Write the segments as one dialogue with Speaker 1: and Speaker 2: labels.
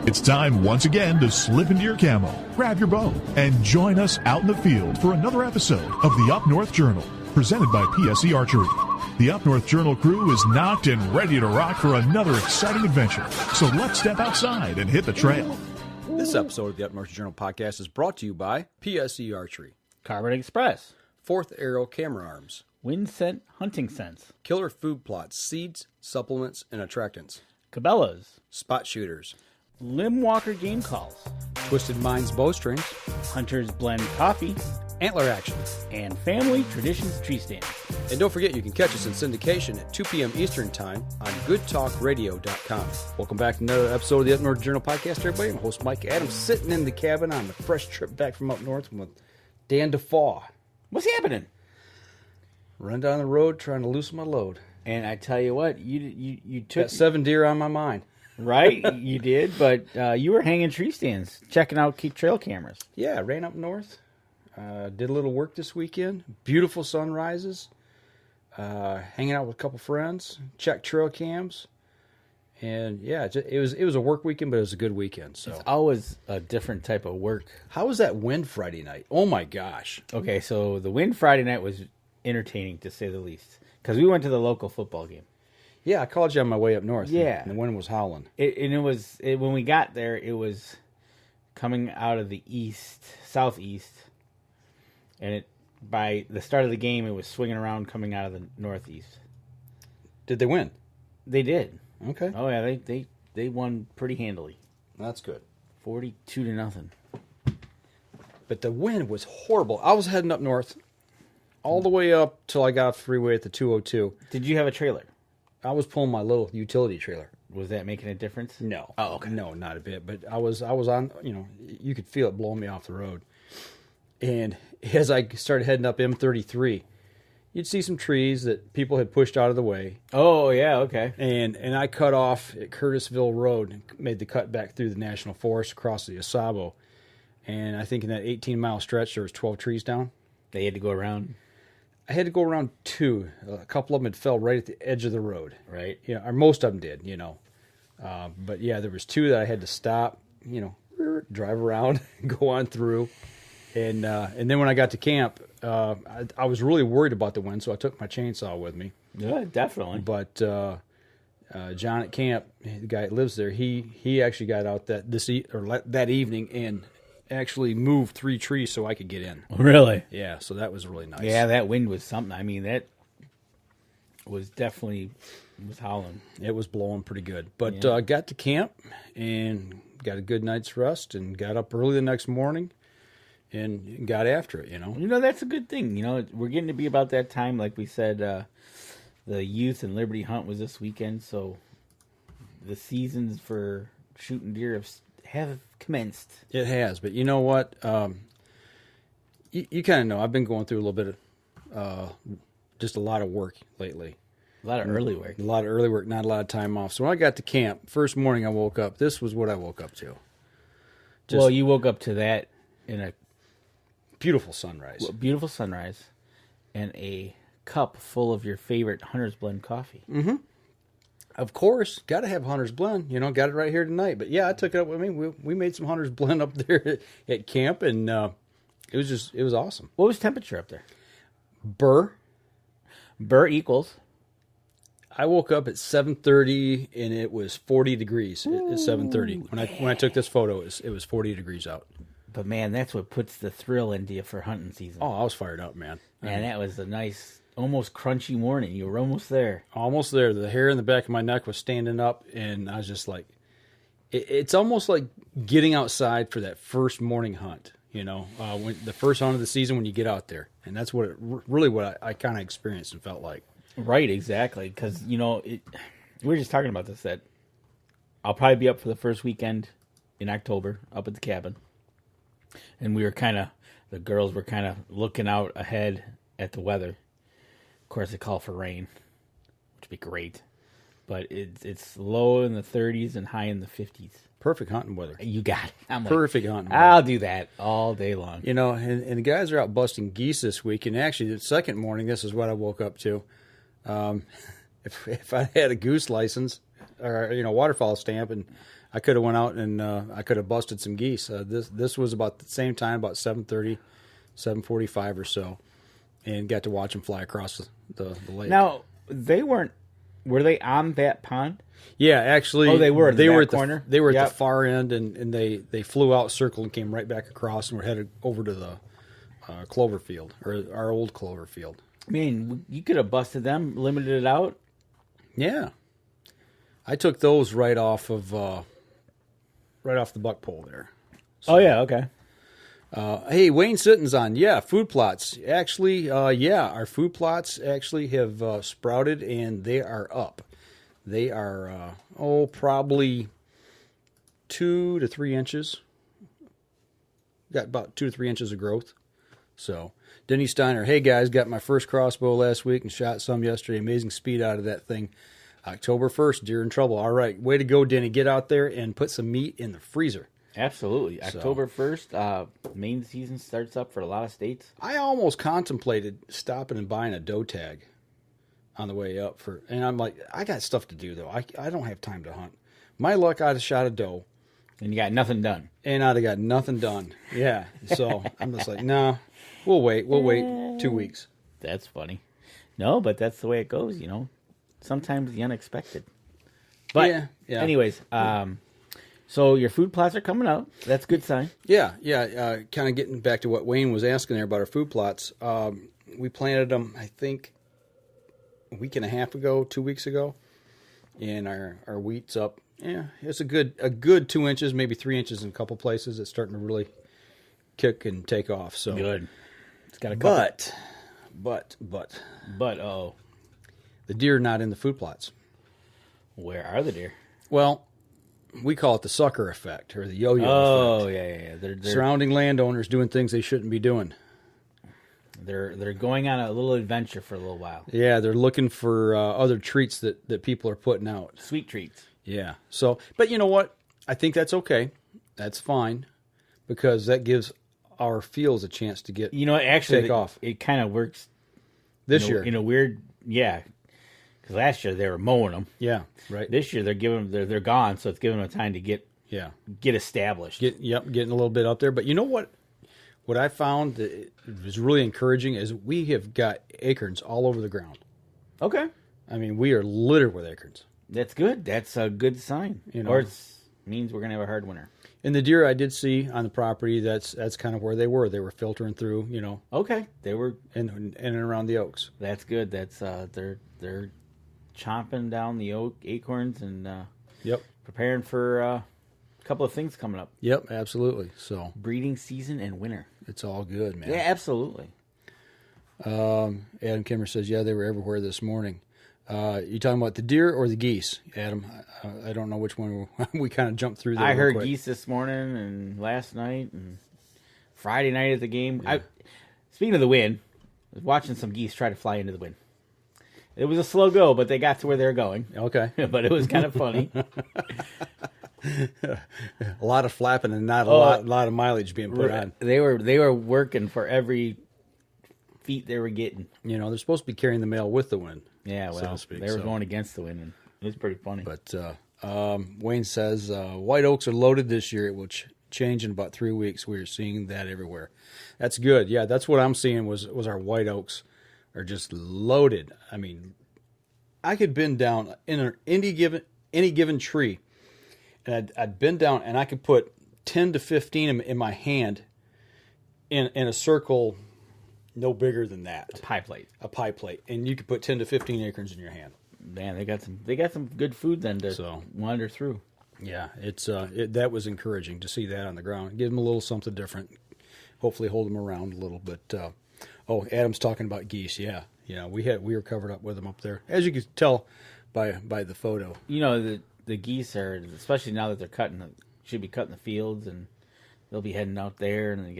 Speaker 1: It's time once again to slip into your camo, grab your bow, and join us out in the field for another episode of the Up North Journal, presented by PSE Archery. The Up North Journal crew is knocked and ready to rock for another exciting adventure. So let's step outside and hit the trail.
Speaker 2: This episode of the Up North Journal podcast is brought to you by PSE Archery,
Speaker 3: Carbon Express,
Speaker 2: Fourth Arrow Camera Arms,
Speaker 3: Wind Scent Hunting Sense,
Speaker 2: Killer Food Plots, Seeds, Supplements, and Attractants,
Speaker 3: Cabela's,
Speaker 2: Spot Shooters,
Speaker 3: Limb Walker Game Calls,
Speaker 2: Twisted Minds Bowstrings,
Speaker 3: Hunter's Blend Coffee,
Speaker 2: Antler Action,
Speaker 3: and Family Traditions Tree Stand.
Speaker 2: And don't forget you can catch us in syndication at 2 p.m. Eastern Time on goodtalkradio.com. Welcome back to another episode of the Up North Journal podcast, everybody. I'm host Mike Adams, sitting in the cabin on the fresh trip back from up north with Dan DeFaw.
Speaker 3: What's happening?
Speaker 2: Run down the road trying to loosen my load.
Speaker 3: And I tell you what, you took...
Speaker 2: Got 7 deer on my mind.
Speaker 3: Right, you did, but you were hanging tree stands, checking out trail cameras.
Speaker 2: Yeah, ran up north. Did a little work this weekend. Beautiful sunrises. Hanging out with a couple friends. Checked trail cams. And yeah, it was a work weekend, but it was a good weekend. So
Speaker 3: It's always a different type of work.
Speaker 2: how was that wind Friday night? Oh my gosh.
Speaker 3: Okay, so the wind Friday night was entertaining, to say the least, because we went to the local football game.
Speaker 2: Yeah, I called you on my way up north.
Speaker 3: Yeah.
Speaker 2: And the wind was howling.
Speaker 3: When we got there, it was coming out of the southeast, and by the start of the game, it was swinging around coming out of the northeast.
Speaker 2: Did they win?
Speaker 3: They did.
Speaker 2: Okay.
Speaker 3: Oh yeah, they won pretty handily,
Speaker 2: That's good.
Speaker 3: 42-0.
Speaker 2: But the wind was horrible. I was heading up north all the way up till I got off the freeway at the 202.
Speaker 3: Did you have a trailer?
Speaker 2: I was pulling my little utility trailer.
Speaker 3: Was that making a difference?
Speaker 2: No.
Speaker 3: Oh, okay.
Speaker 2: No, not a bit. But I was on, you could feel it blowing me off the road. And as I started heading up M33, you'd see some trees that people had pushed out of the way.
Speaker 3: Oh yeah, okay.
Speaker 2: And I cut off at Curtisville Road and made the cut back through the National Forest across the Osabo. And I think in that 18-mile stretch, there was 12 trees down.
Speaker 3: They had to go around.
Speaker 2: I had to go around 2. A couple of them had fell right at the edge of the road.
Speaker 3: Right.
Speaker 2: Or most of them did, But yeah, there was 2 that I had to stop, drive around, go on through. And then when I got to camp, I was really worried about the wind, so I took my chainsaw with me.
Speaker 3: Yeah, definitely.
Speaker 2: But John at camp, the guy that lives there, he actually got out that evening and actually moved 3 trees so I could get in.
Speaker 3: Really?
Speaker 2: Yeah, so that was really nice.
Speaker 3: Yeah, that wind was something. I mean, that was definitely howling.
Speaker 2: It was blowing pretty good. But
Speaker 3: Yeah.
Speaker 2: got to camp and got a good night's rest and got up early the next morning and got after it,
Speaker 3: That's a good thing. We're getting to be about that time. Like we said, the Youth and Liberty Hunt was this weekend, so the seasons for shooting deer have commenced.
Speaker 2: It has, but you know what? You kind of know. I've been going through a little bit of just a lot of work lately.
Speaker 3: A lot of early work.
Speaker 2: A lot of early work, not a lot of time off. So when I got to camp, first morning I woke up, this was what I woke up to.
Speaker 3: Well, you woke up to that in a
Speaker 2: Beautiful sunrise.
Speaker 3: beautiful sunrise and a cup full of your favorite Hunter's Blend coffee.
Speaker 2: Mm-hmm. Of course, got to have Hunter's Blend. Got it right here tonight. But yeah, I took it up with me. We made some Hunter's Blend up there at camp, and it was awesome.
Speaker 3: What was temperature up there?
Speaker 2: Burr
Speaker 3: equals.
Speaker 2: I woke up at 7:30 and it was 40 degrees at 7:30. When I took this photo, it was 40 degrees out.
Speaker 3: But man, that's what puts the thrill into you for hunting season.
Speaker 2: Oh, I was fired up, man.
Speaker 3: Man, that was a nice, almost crunchy morning. You were almost there.
Speaker 2: Almost there. The hair in the back of my neck was standing up, and I was just like, it's almost like getting outside for that first morning hunt. When the first hunt of the season when you get out there, and that's what I kind of experienced and felt like.
Speaker 3: Right, exactly. Because we were just talking about this. That I'll probably be up for the first weekend in October up at the cabin, and the girls were kind of looking out ahead at the weather. Of course, they call for rain, which would be great, but it's low in the 30s and high in the 50s.
Speaker 2: Perfect hunting weather.
Speaker 3: You got it. I'm
Speaker 2: Perfect hunting weather.
Speaker 3: I'll do that all day long.
Speaker 2: And the guys are out busting geese this week. And actually, the second morning, this is what I woke up to. If I had a goose license or waterfowl stamp, and I could have went out and I could have busted some geese. This was about the same time, about 7:30, 7:45 or so, and got to watch them fly across the lake.
Speaker 3: Now, were they on that pond?
Speaker 2: Yeah, actually.
Speaker 3: Oh, they were.
Speaker 2: They were at
Speaker 3: corner.
Speaker 2: They were at the far end, and they flew out, circled, and came right back across, and were headed over to the clover field, or our old clover field.
Speaker 3: I mean, you could have busted them, limited it out.
Speaker 2: Yeah, I took those right off the buck pole there.
Speaker 3: So, oh yeah, okay.
Speaker 2: Hey, Wayne Sitton's on. Yeah, food plots. Actually, our food plots actually have sprouted, and they are up. They are, probably 2 to 3 inches. Got about 2 to 3 inches of growth. So, Denny Steiner, hey guys, got my first crossbow last week and shot some yesterday. Amazing speed out of that thing. October 1st, deer in trouble. All right, way to go, Denny. Get out there and put some meat in the freezer.
Speaker 3: Absolutely. October 1st, main season starts up for a lot of states.
Speaker 2: I almost contemplated stopping and buying a doe tag on the way up and I'm like, I got stuff to do though. I don't have time to hunt. My luck, I'd have shot a doe.
Speaker 3: And you got nothing done.
Speaker 2: And I'd have got nothing done. Yeah. So I'm just like, no, we'll wait. We'll wait 2 weeks.
Speaker 3: That's funny. No, but that's the way it goes, Sometimes the unexpected. But
Speaker 2: yeah.
Speaker 3: Anyways, so your food plots are coming out. That's a good sign.
Speaker 2: Yeah. Kind of getting back to what Wayne was asking there about our food plots. We planted them, I think, a week and a half ago, 2 weeks ago, and our wheat's up. Yeah, it's a good 2 inches, maybe 3 inches in a couple places. It's starting to really kick and take off. So
Speaker 3: good. It's got a
Speaker 2: but the deer are not in the food plots.
Speaker 3: Where are the deer?
Speaker 2: Well, we call it the sucker effect or the yo-yo effect.
Speaker 3: Oh, yeah. They're
Speaker 2: surrounding landowners doing things they shouldn't be doing.
Speaker 3: They're going on a little adventure for a little while.
Speaker 2: Yeah, they're looking for other treats that people are putting out.
Speaker 3: Sweet treats.
Speaker 2: Yeah. So, but you know what? I think that's okay. That's fine because that gives our fields a chance to get take off.
Speaker 3: It kind of works
Speaker 2: this year
Speaker 3: in a weird because last year they were mowing them.
Speaker 2: Yeah, right.
Speaker 3: This year they're gone, so it's giving them time to get established.
Speaker 2: Getting a little bit up there. But you know what? What I found that was really encouraging is we have got acorns all over the ground.
Speaker 3: Okay.
Speaker 2: I mean, we are littered with acorns.
Speaker 3: That's good. That's a good sign. Or it means we're going to have a hard winter.
Speaker 2: And the deer I did see on the property, that's kind of where they were. They were filtering through,
Speaker 3: Okay. They were
Speaker 2: in and around the oaks.
Speaker 3: That's good. That's they're chomping down the acorns and preparing for a couple of things coming up.
Speaker 2: Yep, absolutely. So
Speaker 3: breeding season and winter.
Speaker 2: It's all good, man.
Speaker 3: Yeah, absolutely.
Speaker 2: Adam Kimmer says, yeah, they were everywhere this morning. You talking about the deer or the geese, Adam? I don't know which one. We kind of jumped through there.
Speaker 3: I heard geese this morning and last night and Friday night at the game. Yeah. Speaking of the wind, I was watching some geese try to fly into the wind. It was a slow go, but they got to where they were going.
Speaker 2: Okay.
Speaker 3: But it was kind of funny.
Speaker 2: A lot of flapping and not a lot of mileage being put on.
Speaker 3: They were working for every feet they were getting.
Speaker 2: They're supposed to be carrying the mail with the wind.
Speaker 3: Yeah, well, so to speak, they were going against the wind, and it was pretty funny.
Speaker 2: But Wayne says white oaks are loaded this year. It will change in about 3 weeks. We're seeing that everywhere. That's good. Yeah, that's what I'm seeing was our white oaks are just loaded. I mean, I could bend down in any given tree, and I'd bend down and I could put 10 to 15 in my hand in a circle. No bigger than that.
Speaker 3: A pie plate.
Speaker 2: And you could put 10 to 15 acorns in your hand.
Speaker 3: Man, they got some good food then to wander through.
Speaker 2: Yeah, that was encouraging to see that on the ground. Give them a little something different. Hopefully hold them around a little. But Adam's talking about geese. Yeah, we were covered up with them up there, as you could tell by the photo.
Speaker 3: The geese are, especially now that they're should be cutting the fields, and they'll be heading out there, and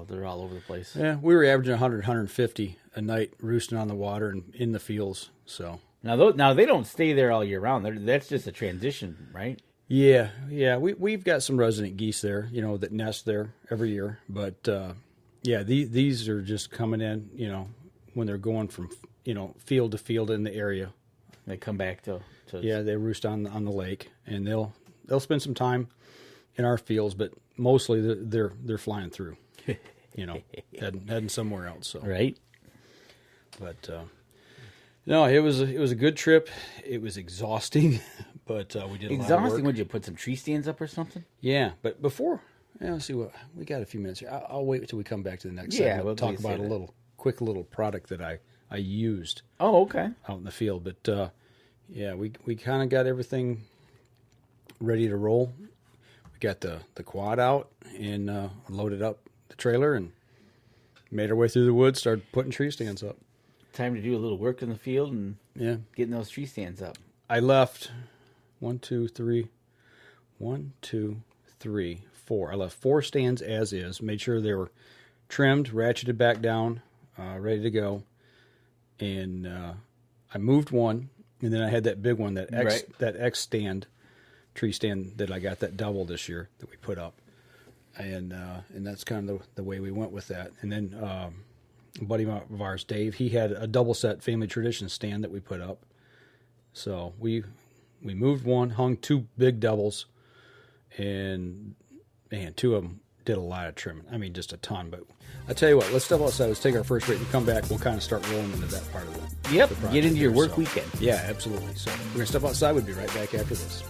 Speaker 3: they're all over the place.
Speaker 2: Yeah, we were averaging 100, 150 a night roosting on the water and in the fields. So
Speaker 3: now they don't stay there all year round. That's just a transition, right?
Speaker 2: Yeah. We've got some resident geese there, that nest there every year. But these are just coming in, when they're going from field to field in the area.
Speaker 3: They come back to
Speaker 2: they roost on the lake, and they'll spend some time in our fields, but mostly they're flying through, heading somewhere else. So.
Speaker 3: Right.
Speaker 2: But no, it was a good trip. It was exhausting, but we did a lot of work.
Speaker 3: Would you put some tree stands up or something?
Speaker 2: Yeah, but before, let's see what we got. A few minutes here. I'll wait until we come back to the next
Speaker 3: Yeah,
Speaker 2: segment.
Speaker 3: we'll
Speaker 2: talk about a quick little product that I used.
Speaker 3: Oh, okay.
Speaker 2: Out in the field, but we kind of got everything ready to roll. We got the quad out and loaded up the trailer and made our way through the woods. Started putting tree stands up.
Speaker 3: Time to do a little work in the field and getting those tree stands up.
Speaker 2: I left 4. I left 4 stands as is. Made sure they were trimmed, ratcheted back down, ready to go. And I moved one, and then I had that big one, that X stand, tree stand that I got, that double this year that we put up. And that's kind of the way we went with that. And then a buddy of ours, Dave, he had a double set family tradition stand that we put up. So we moved one, hung 2 big doubles, and man, 2 of them did a lot of trimming. I mean, just a ton. But I tell you what, let's step outside. Let's take our first break and come back. We'll kind of start rolling into that part of it.
Speaker 3: Yep, get into your work weekend.
Speaker 2: Yeah, absolutely. So we're going to step outside. We'll be right back after this.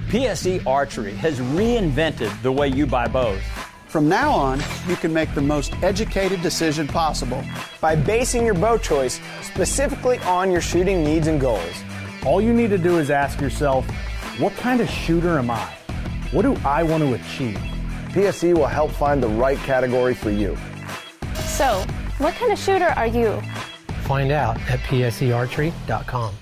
Speaker 4: PSE Archery has reinvented the way you buy bows.
Speaker 5: From now on, you can make the most educated decision possible
Speaker 6: by basing your bow choice specifically on your shooting needs and goals.
Speaker 7: All you need to do is ask yourself, what kind of shooter am I? What do I want to achieve?
Speaker 6: PSE will help find the right category for you.
Speaker 8: So, what kind of shooter are you?
Speaker 9: Find out at psearchery.com.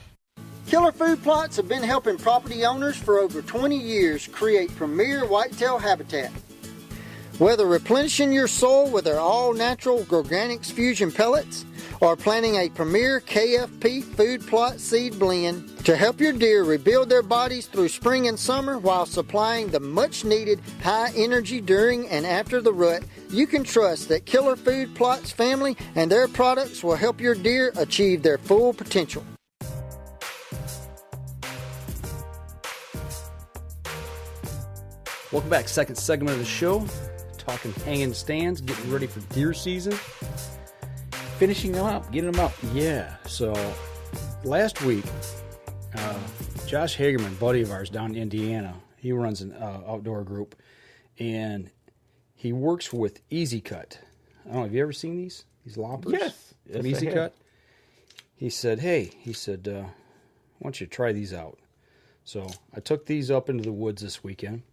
Speaker 10: Killer Food Plots have been helping property owners for over 20 years create premier whitetail habitat. Whether replenishing your soil with their all-natural Organics Fusion pellets or planting a premier KFP food plot seed blend to help your deer rebuild their bodies through spring and summer while supplying the much-needed high energy during and after the rut, you can trust that Killer Food Plots family and their products will help your deer achieve their full potential.
Speaker 2: Welcome back. Second segment of the show. Talking hanging stands, getting ready for deer season.
Speaker 3: Finishing them up, getting them up.
Speaker 2: Yeah. So last week, Josh Hagerman, buddy of ours down in Indiana, he runs an outdoor group, and he works with Easy Cut. I don't know, have you ever seen these loppers?
Speaker 3: Yes.
Speaker 2: From Easy Cut? He said, why don't you try these out? So I took these up into the woods this weekend,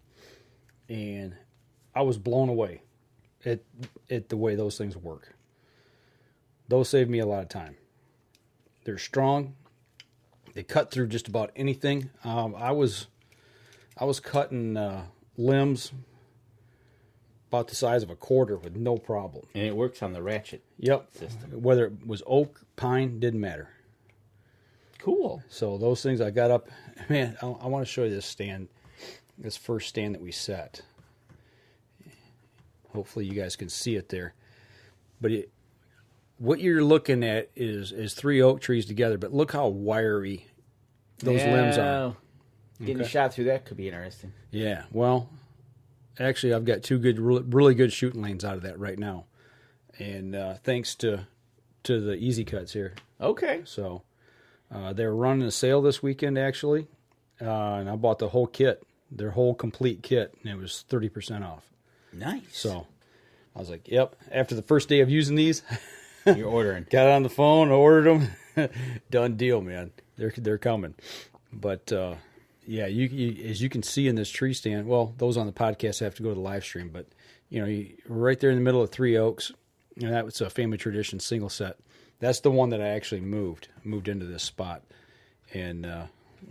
Speaker 2: and I was blown away at the way those things work. Those save me a lot of time. They're strong. They cut through just about anything. I was cutting limbs about the size of a quarter with no problem.
Speaker 3: And it works on the ratchet system.
Speaker 2: Whether it was oak, pine, didn't matter.
Speaker 3: Cool.
Speaker 2: So those things I got up. Man, I want to show you this first stand that we set. Hopefully you guys can see it there. But what you're looking at is 3 oak trees together, but look how wiry those limbs are.
Speaker 3: Getting a shot through that could be interesting.
Speaker 2: Yeah, well, actually I've got 2 really good shooting lanes out of that right now. And thanks to the Easy Cuts here.
Speaker 3: Okay.
Speaker 2: So they were running a sale this weekend, actually, and I bought the whole kit, their whole complete kit, and it was 30% off.
Speaker 3: Nice.
Speaker 2: So I was like, yep. After the first day of using these,
Speaker 3: you're ordering.
Speaker 2: Got on the phone, ordered them. Done deal, man. They're coming. But you as you can see in this tree stand, well, those on the podcast have to go to the live stream. But right there in the middle of 3 oaks, and that was a family tradition single set. That's the one that I actually moved into this spot. And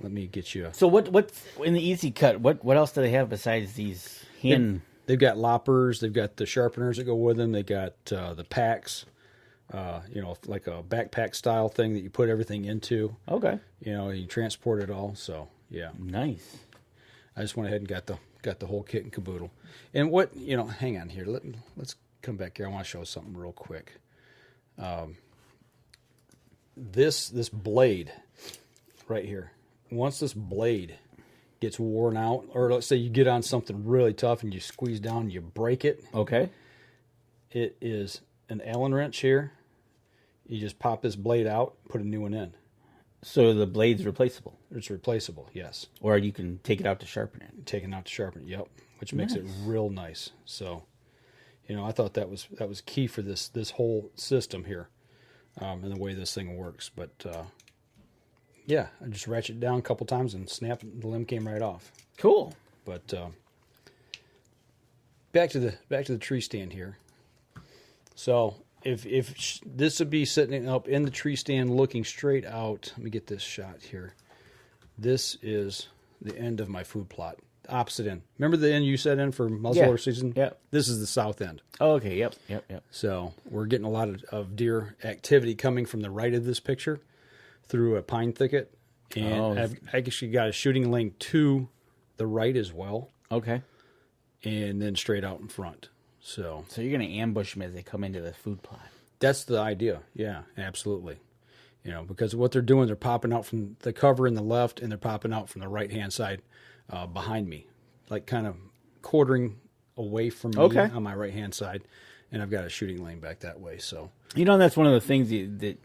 Speaker 2: let me get you.
Speaker 3: So what's in the Easy Cut? What else do they have besides these hand?
Speaker 2: They've got loppers. They've got the sharpeners that go with them. They got the packs, like a backpack style thing that you put everything into.
Speaker 3: Okay.
Speaker 2: You transport it all. So yeah,
Speaker 3: nice.
Speaker 2: I just went ahead and got the whole kit and caboodle. And hang on here. Let's come back here. I want to show something real quick. This blade right here. Once this blade gets worn out, or let's say you get on something really tough and you squeeze down and you break it.
Speaker 3: Okay.
Speaker 2: It is an Allen wrench here. You just pop this blade out, put a new one in.
Speaker 3: So the blade's replaceable?
Speaker 2: It's replaceable, yes.
Speaker 3: Or you can take it out to sharpen it?
Speaker 2: Take it out to sharpen it, yep. Which makes it real nice. So, I thought that was key for this whole system here, and the way this thing works. But, I just ratchet it down a couple times and snap, the limb came right off.
Speaker 3: Cool.
Speaker 2: But back to the tree stand here. So if this would be sitting up in the tree stand looking straight out, let me get this shot here. This is the end of my food plot. Opposite end. Remember the end you set in for muzzleloader season?
Speaker 3: Yep.
Speaker 2: This is the south end.
Speaker 3: Oh, okay. Yep.
Speaker 2: So we're getting a lot of deer activity coming from the right of this picture through a pine thicket. And I've actually got a shooting lane to the right as well.
Speaker 3: Okay.
Speaker 2: And then straight out in front. So
Speaker 3: you're going to ambush them as they come into the food plot.
Speaker 2: That's the idea. Yeah, absolutely. Because what they're doing, they're popping out from the cover in the left and they're popping out from the right-hand side behind me, like kind of quartering away from me on my right-hand side. And I've got a shooting lane back that way. So
Speaker 3: that's one of the things that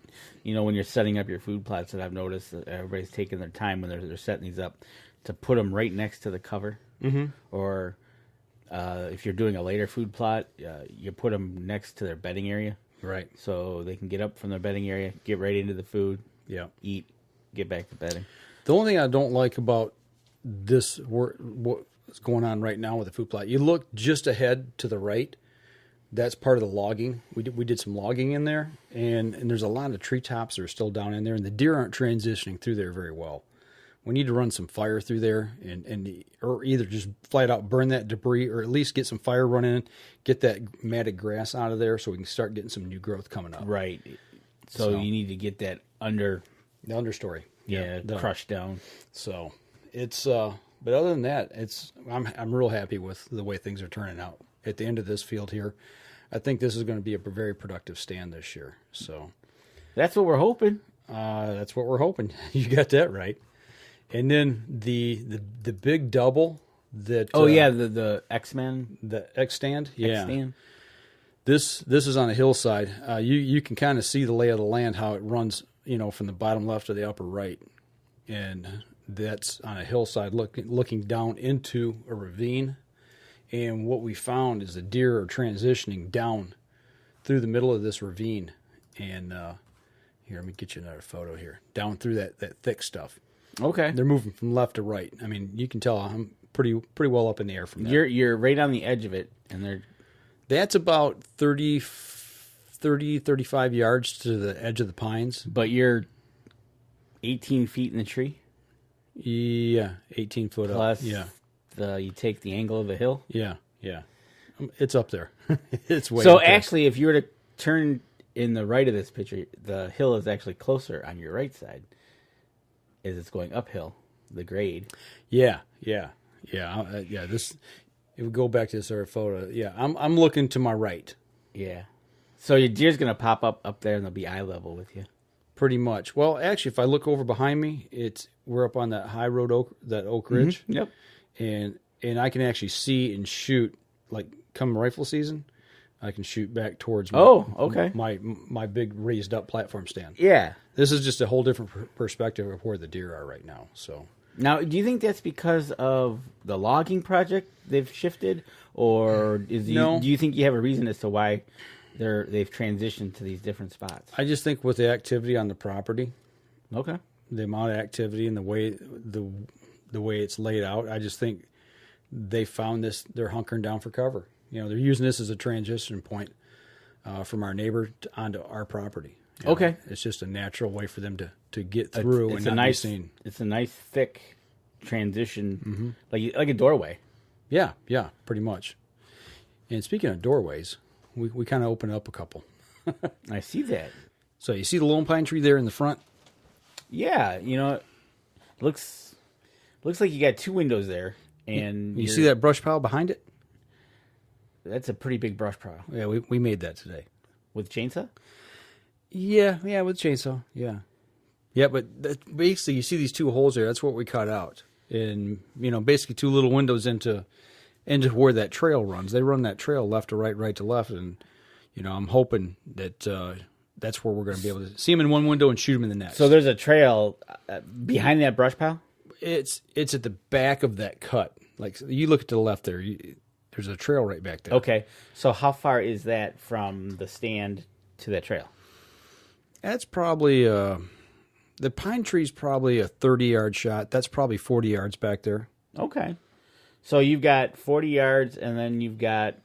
Speaker 3: when you're setting up your food plots that I've noticed that everybody's taking their time when they're setting these up to put them right next to the cover. Mm-hmm. Or if you're doing a later food plot, you put them next to their bedding area.
Speaker 2: Right.
Speaker 3: So they can get up from their bedding area, get right into the food, eat, get back to bedding.
Speaker 2: The only thing I don't like about this, what's going on right now with the food plot, you look just ahead to the right. That's part of the logging. We did some logging in there, and there's a lot of treetops that are still down in there, and the deer aren't transitioning through there very well. We need to run some fire through there, or either just flat out burn that debris, or at least get some fire running, get that matted grass out of there, so we can start getting some new growth coming up.
Speaker 3: Right. So you need to get that the
Speaker 2: understory.
Speaker 3: Crushed down.
Speaker 2: So it's but other than that, I'm real happy with the way things are turning out at the end of this field here. I think this is going to be a very productive stand this year. So
Speaker 3: that's what we're hoping.
Speaker 2: That's what we're hoping. You got that right. And then the big double that
Speaker 3: the X-Men,
Speaker 2: the X stand,
Speaker 3: X-stand.
Speaker 2: This is on a hillside. You can kind of see the lay of the land, how it runs, from the bottom left to the upper right, and that's on a hillside looking down into a ravine. And what we found is the deer are transitioning down through the middle of this ravine, and here, let me get you another photo here. Down through that thick stuff.
Speaker 3: Okay.
Speaker 2: They're moving from left to right. I mean, you can tell I'm pretty well up in the air from there.
Speaker 3: You're right on the edge of it, and
Speaker 2: that's about 35 yards to the edge of the pines.
Speaker 3: But you're 18 feet in the tree?
Speaker 2: Yeah, 18 foot
Speaker 3: Plus
Speaker 2: up. Yeah.
Speaker 3: You take the angle of the hill?
Speaker 2: Yeah. It's up there. It's way
Speaker 3: So
Speaker 2: up there.
Speaker 3: actually, if you were to turn in the right of this picture, the hill is actually closer on your right side as it's going uphill, the grade.
Speaker 2: Yeah. This, if we go back to this other photo, I'm looking to my right.
Speaker 3: Yeah. So your deer's going to pop up there and they'll be eye level with you.
Speaker 2: Pretty much. Well, actually, if I look over behind me, we're up on that high road oak ridge.
Speaker 3: Mm-hmm. Yep.
Speaker 2: And I can actually see and shoot, like come rifle season, I can shoot back towards my big raised up platform stand.
Speaker 3: Yeah.
Speaker 2: This is just a whole different perspective of where the deer are right now. So
Speaker 3: now, do you think that's because of the logging project they've shifted, or do you think you have a reason as to why they've transitioned to these different spots?
Speaker 2: I just think with the activity on the property,
Speaker 3: the
Speaker 2: amount of activity and the way it's laid out, I just think they found this. They're hunkering down for cover. They're using this as a transition point from our neighbor onto our property. It's just a natural way for them to get through and not be seen.
Speaker 3: It's a nice thick transition, like a doorway.
Speaker 2: Yeah, pretty much. And speaking of doorways, we kind of open up a couple.
Speaker 3: I see that.
Speaker 2: So you see the lone pine tree there in the front?
Speaker 3: Yeah, it looks like you got two windows there, and
Speaker 2: you see that brush pile behind it?
Speaker 3: That's a pretty big brush pile.
Speaker 2: Yeah, we made that today
Speaker 3: with chainsaw.
Speaker 2: Yeah, with chainsaw. Yeah, Yeah, but basically you see these 2 holes there. That's what we cut out. And, basically 2 little windows into where that trail runs. They run that trail left to right, right to left. And, I'm hoping that that's where we're going to be able to see them in one window and shoot them in the next.
Speaker 3: So there's a trail behind that brush pile?
Speaker 2: It's at the back of that cut. Like, you look to the left there. There's a trail right back there.
Speaker 3: Okay. So how far is that from the stand to that trail?
Speaker 2: That's probably, the pine tree's probably a 30-yard shot. That's probably 40 yards back there.
Speaker 3: Okay. So you've got 40 yards, and then you've got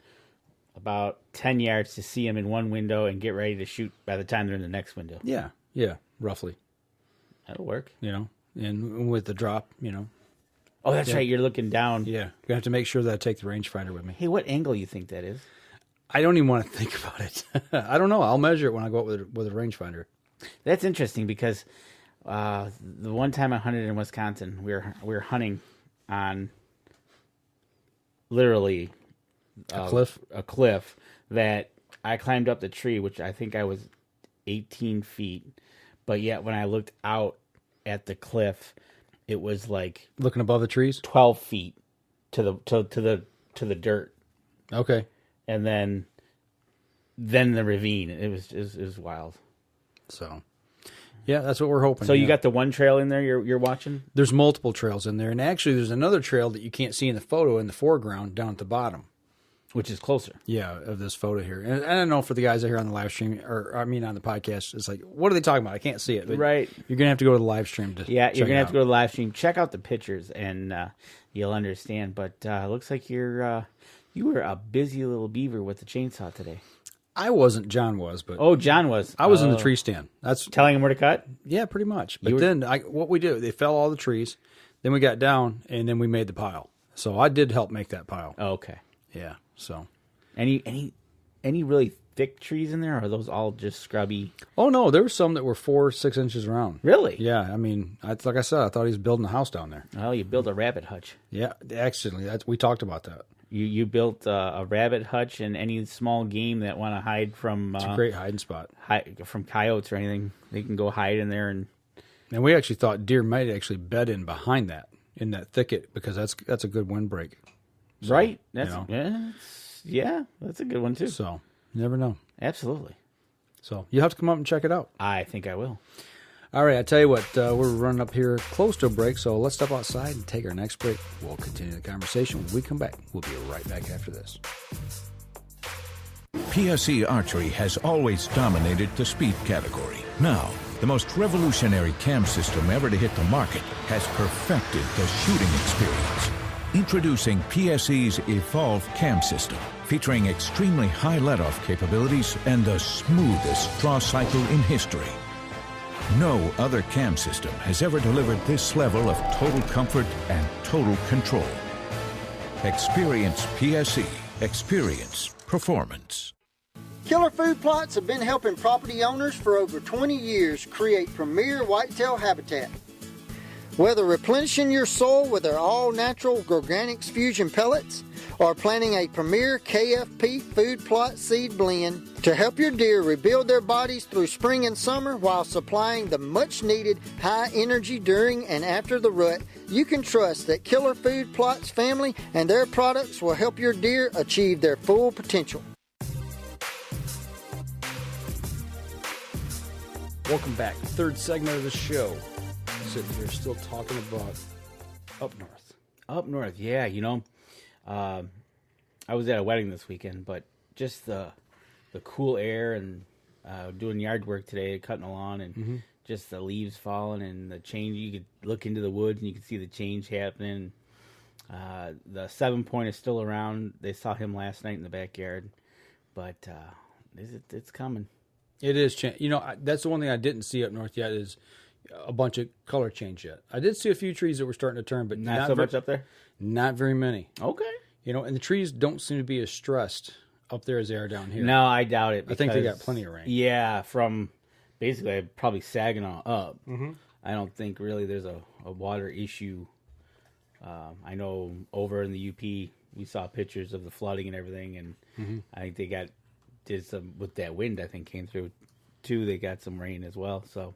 Speaker 3: about 10 yards to see them in one window and get ready to shoot by the time they're in the next window.
Speaker 2: Yeah, roughly.
Speaker 3: That'll work.
Speaker 2: And with the drop,
Speaker 3: Oh, that's right. You're looking down.
Speaker 2: Yeah. We have to make sure that I take the rangefinder with me.
Speaker 3: Hey, what angle you think that is?
Speaker 2: I don't even want to think about it. I don't know. I'll measure it when I go out with a rangefinder.
Speaker 3: That's interesting because the one time I hunted in Wisconsin, we were hunting on literally a cliff that I climbed up the tree, which I think I was 18 feet. But yet when I looked out at the cliff, it was like
Speaker 2: looking above the trees,
Speaker 3: 12 feet to the dirt.
Speaker 2: Okay.
Speaker 3: And then the ravine. It was wild.
Speaker 2: So, yeah, that's what we're hoping.
Speaker 3: So you got the one trail in there you're watching?
Speaker 2: There's multiple trails in there, and actually there's another trail that you can't see in the photo in the foreground down at the bottom,
Speaker 3: which is closer.
Speaker 2: Yeah, of this photo here. And I don't know for the guys that are here on the live stream, or I mean on the podcast, it's like, what are they talking about? I can't see it. But
Speaker 3: right.
Speaker 2: You're gonna have to go to the live stream to
Speaker 3: you're gonna have
Speaker 2: to
Speaker 3: go to the live stream. Check out the pictures, and you'll understand. But it looks like you were a busy little beaver with the chainsaw today.
Speaker 2: I wasn't. John was, but
Speaker 3: John was.
Speaker 2: I was in the tree stand. That's
Speaker 3: telling him where to cut.
Speaker 2: Yeah, pretty much. But then what we do, they fell all the trees. Then we got down, and then we made the pile. So I did help make that pile.
Speaker 3: Oh, okay.
Speaker 2: Yeah. So
Speaker 3: any really thick trees in there, or are those all just scrubby?
Speaker 2: Oh no, there were some that were 4-6 inches around.
Speaker 3: Really?
Speaker 2: Yeah. I mean, like I said, I thought he was building a house down there.
Speaker 3: Oh, you built a rabbit hutch.
Speaker 2: Yeah, accidentally. We talked about that.
Speaker 3: You built a rabbit hutch, and any small game that want to hide from...
Speaker 2: It's a great hiding spot.
Speaker 3: From coyotes or anything, they can go hide in there. And
Speaker 2: we actually thought deer might actually bed in behind that, in that thicket, because that's a good windbreak.
Speaker 3: So, right. That's that's a good one, too.
Speaker 2: So, you never know.
Speaker 3: Absolutely.
Speaker 2: So, you'll have to come up and check it out.
Speaker 3: I think I will.
Speaker 2: All right, I tell you what, we're running up here close to a break, so let's step outside and take our next break. We'll continue the conversation when we come back. We'll be right back after this.
Speaker 11: PSE Archery has always dominated the speed category. Now, the most revolutionary cam system ever to hit the market has perfected the shooting experience. Introducing PSE's Evolve Cam System, featuring extremely high let-off capabilities and the smoothest draw cycle in history. No other cam system has ever delivered this level of total comfort and total control. Experience PSE. Experience performance.
Speaker 10: Killer Food Plots have been helping property owners for over 20 years create premier whitetail habitat. Whether replenishing your soil with their all-natural Organics Fusion pellets or planting a premier KFP food plot seed blend to help your deer rebuild their bodies through spring and summer while supplying the much-needed high energy during and after the rut, you can trust that Killer Food Plots family and their products will help your deer achieve their full potential.
Speaker 2: Welcome back. Third segment of the show. Sitting here still talking about up north.
Speaker 3: Up north, yeah. I was at a wedding this weekend, but just the cool air and doing yard work today, cutting the lawn, and just the leaves falling and the change. You could look into the woods and you could see the change happening. The 7-point is still around. They saw him last night in the backyard, but it's coming.
Speaker 2: It is. That's the one thing I didn't see up north yet is a bunch of color change yet. I did see a few trees that were starting to turn, but
Speaker 3: not so much up there.
Speaker 2: Not very many.
Speaker 3: Okay.
Speaker 2: And the trees don't seem to be as stressed up there as they are down here.
Speaker 3: No, I doubt it.
Speaker 2: I think they got plenty of rain.
Speaker 3: Yeah, from basically probably Saginaw up. I don't think really there's a water issue. I know over in the UP we saw pictures of the flooding and everything, and I think they did some with that wind. I think came through too. They got some rain as well. So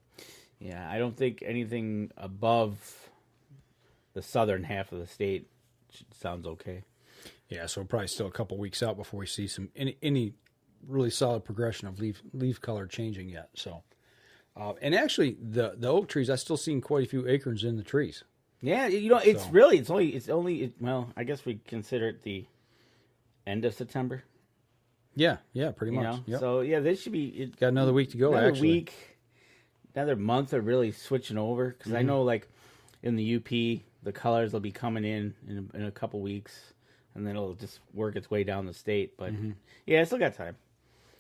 Speaker 3: Yeah, I don't think anything above the southern half of the state sounds okay.
Speaker 2: Yeah, so probably still a couple weeks out before we see any really solid progression of leaf color changing yet. So, and actually the oak trees, I still seen quite a few acorns in the trees.
Speaker 3: Yeah, it's only well, I guess we consider it the end of September.
Speaker 2: Yeah, pretty much. Yep.
Speaker 3: So yeah, this should be
Speaker 2: got another week to go.
Speaker 3: Another month of really switching over, because I know like in the UP the colors will be coming in a couple weeks, and then it'll just work its way down the state. But yeah, I still got time.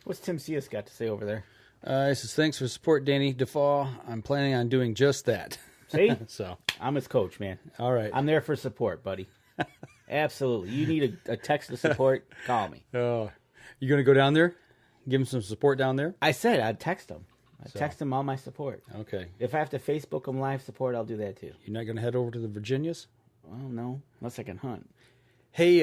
Speaker 3: What's Tim Cias got to say over there?
Speaker 2: He says, thanks for the support, Danny Defoe. I'm planning on doing just that.
Speaker 3: See?
Speaker 2: So
Speaker 3: I'm his coach, man.
Speaker 2: All right.
Speaker 3: I'm there for support, buddy. Absolutely. You need a text of support, call me.
Speaker 2: Oh, you going to go down there? Give him some support down there?
Speaker 3: I said I'd text him. Text him all my support.
Speaker 2: Okay.
Speaker 3: If I have to Facebook him live support, I'll do that too.
Speaker 2: You're not going to head over to the Virginias?
Speaker 3: Well, no. Unless I can hunt.
Speaker 2: Hey,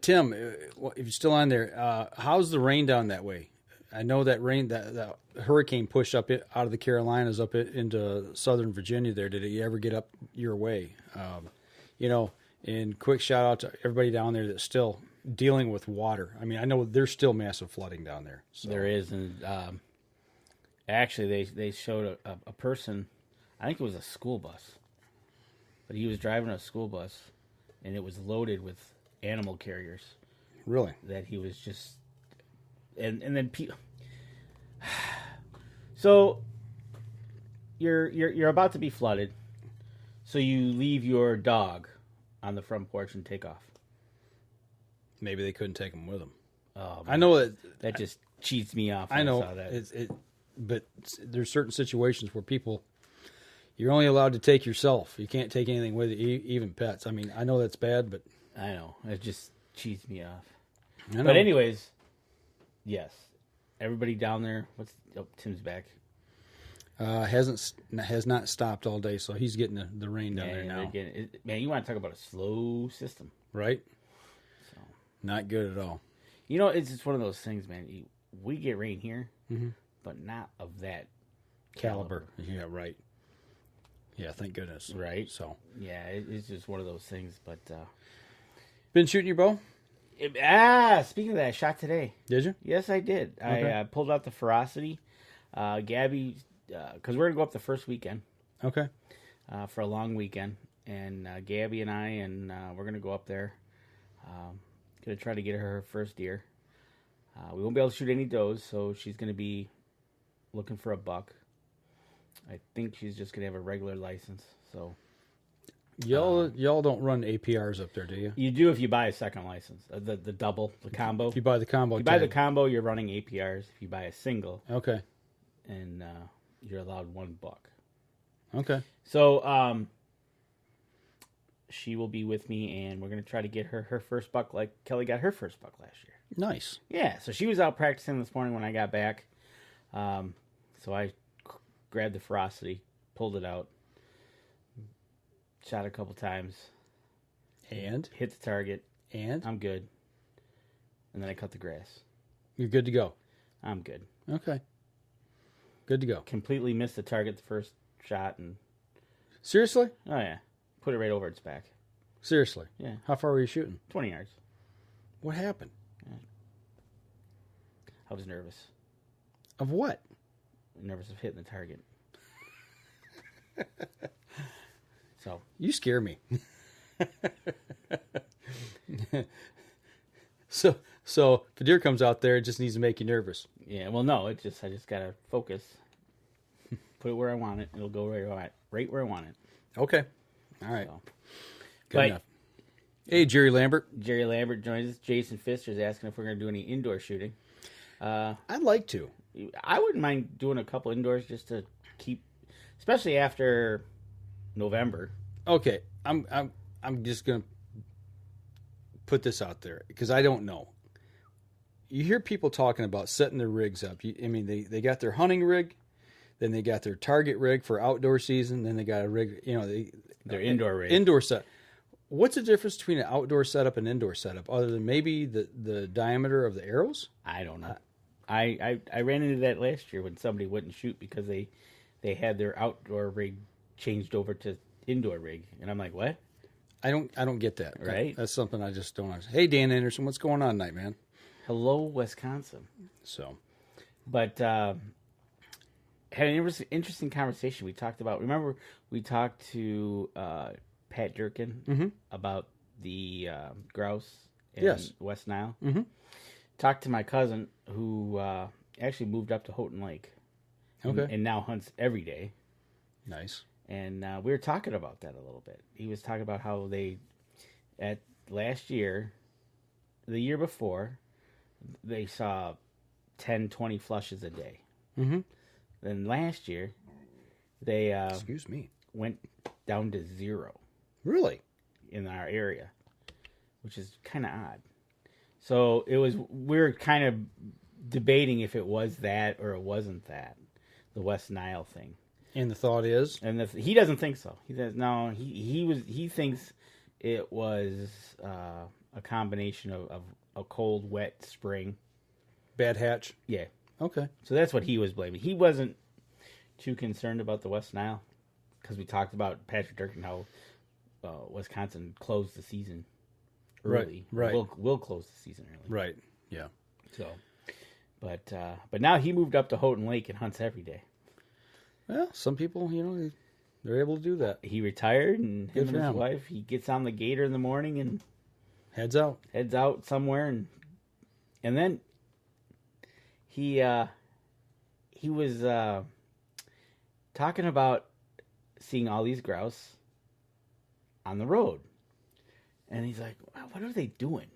Speaker 2: Tim, if you're still on there, how's the rain down that way? I know that rain, that hurricane pushed out of the Carolinas up into southern Virginia there. Did it ever get up your way? And quick shout out to everybody down there that's still dealing with water. I mean, I know there's still massive flooding down there. So.
Speaker 3: There is, and actually they showed a person, I think it was a school bus, but he was driving a school bus, and it was loaded with animal carriers.
Speaker 2: Really?
Speaker 3: That he was just, and then so you're about to be flooded, so you leave your dog on the front porch and take off.
Speaker 2: Maybe they couldn't take him with them.
Speaker 3: Oh,
Speaker 2: I know
Speaker 3: that just cheats me off.
Speaker 2: I know
Speaker 3: saw that.
Speaker 2: But there's certain situations where you're only allowed to take yourself. You can't take anything with you, even pets. I mean, I know that's bad, but
Speaker 3: I know it just cheats me off.
Speaker 2: But
Speaker 3: anyways, yes, everybody down there. Tim's back.
Speaker 2: Has not stopped all day, so he's getting the rain down there now.
Speaker 3: Man, you want to talk about a slow system,
Speaker 2: right? So not good at all.
Speaker 3: It's just one of those things, man. We get rain here, but not of that
Speaker 2: caliber. Yeah, right. Yeah, thank goodness.
Speaker 3: Right.
Speaker 2: So
Speaker 3: yeah, it's just one of those things. But
Speaker 2: been shooting your bow?
Speaker 3: Speaking of that, I shot today.
Speaker 2: Did you?
Speaker 3: Yes, I did. Okay. I pulled out the Ferocity. Gabby, because we're gonna go up the first weekend.
Speaker 2: Okay.
Speaker 3: For a long weekend, and Gabby and I, we're gonna go up there. Gonna try to get her first deer. We won't be able to shoot any does, so she's gonna be looking for a buck. I think she's just gonna have a regular license. So
Speaker 2: y'all don't run APRs up there, do you?
Speaker 3: You do if you buy a second license, the double, the combo.
Speaker 2: If you buy the combo,
Speaker 3: the combo, you're running APRs. If you buy a single,
Speaker 2: okay,
Speaker 3: and you're allowed one buck.
Speaker 2: Okay.
Speaker 3: So she will be with me, and we're gonna try to get her first buck, like Kelly got her first buck last year.
Speaker 2: Nice.
Speaker 3: Yeah. So she was out practicing this morning when I got back. So I grabbed the Ferocity, pulled it out, shot a couple times,
Speaker 2: and
Speaker 3: hit the target,
Speaker 2: and
Speaker 3: I'm good. And then I cut the grass.
Speaker 2: You're good to go.
Speaker 3: I'm good.
Speaker 2: Okay. Good to go.
Speaker 3: Completely missed the target the first shot, and
Speaker 2: seriously?
Speaker 3: Oh yeah, put it right over its back.
Speaker 2: Seriously?
Speaker 3: Yeah.
Speaker 2: How far were you shooting?
Speaker 3: 20 yards.
Speaker 2: What happened?
Speaker 3: Yeah. I was nervous.
Speaker 2: Of what?
Speaker 3: Nervous of hitting the target. So
Speaker 2: you scare me. So if a deer comes out there, it just needs to make you nervous.
Speaker 3: Yeah, well, no, I just gotta focus, put it where I want it. It'll go right where I want it.
Speaker 2: Okay, all right,
Speaker 3: so.
Speaker 2: Good enough. Hey, Jerry Lambert.
Speaker 3: Jerry Lambert joins us. Jason Pfister's asking if we're gonna do any indoor shooting.
Speaker 2: I'd like to.
Speaker 3: I wouldn't mind doing a couple indoors just to keep, especially after November.
Speaker 2: Okay, I'm just gonna put this out there because I don't know. You hear people talking about setting their rigs up. They got their hunting rig, then they got their target rig for outdoor season, then they got a rig.
Speaker 3: Their indoor rig.
Speaker 2: Indoor set. What's the difference between an outdoor setup and indoor setup, other than maybe the diameter of the arrows?
Speaker 3: I don't know. I ran into that last year when somebody wouldn't shoot because they they had their outdoor rig changed over to indoor rig, and I'm like, what?
Speaker 2: I don't get that.
Speaker 3: Right?
Speaker 2: That's something I just don't understand. Hey, Dan Anderson, what's going on tonight, man?
Speaker 3: Hello, Wisconsin.
Speaker 2: So,
Speaker 3: but had an interesting conversation. We talked about. Remember, we talked to Pat Durkin about the grouse in West Nile. Mm-hmm. Talked to my cousin who actually moved up to Houghton Lake, and now hunts every day.
Speaker 2: Nice.
Speaker 3: And we were talking about that a little bit. He was talking about how they, at last year, the year before, they saw 10, 20 flushes a day. Mm-hmm. Then last year, they went down to 0.
Speaker 2: Really?
Speaker 3: In our area, which is kind of odd. So we're kind of debating if it was that or it wasn't that, the West Nile thing.
Speaker 2: And the thought is,
Speaker 3: he doesn't think so. He says no. He thinks it was a combination of a cold, wet spring,
Speaker 2: bad hatch.
Speaker 3: Yeah.
Speaker 2: Okay.
Speaker 3: So that's what he was blaming. He wasn't too concerned about the West Nile because we talked about Patrick Durkin how Wisconsin closed the season early.
Speaker 2: Right.
Speaker 3: We'll close the season early.
Speaker 2: Right. Yeah.
Speaker 3: So, but now he moved up to Houghton Lake and hunts every day.
Speaker 2: Well, some people, they're able to do that.
Speaker 3: He retired, and him and his wife, he gets on the gator in the morning and
Speaker 2: heads out somewhere,
Speaker 3: and then he was talking about seeing all these grouse on the road, and he's like, wow, "What are they doing?"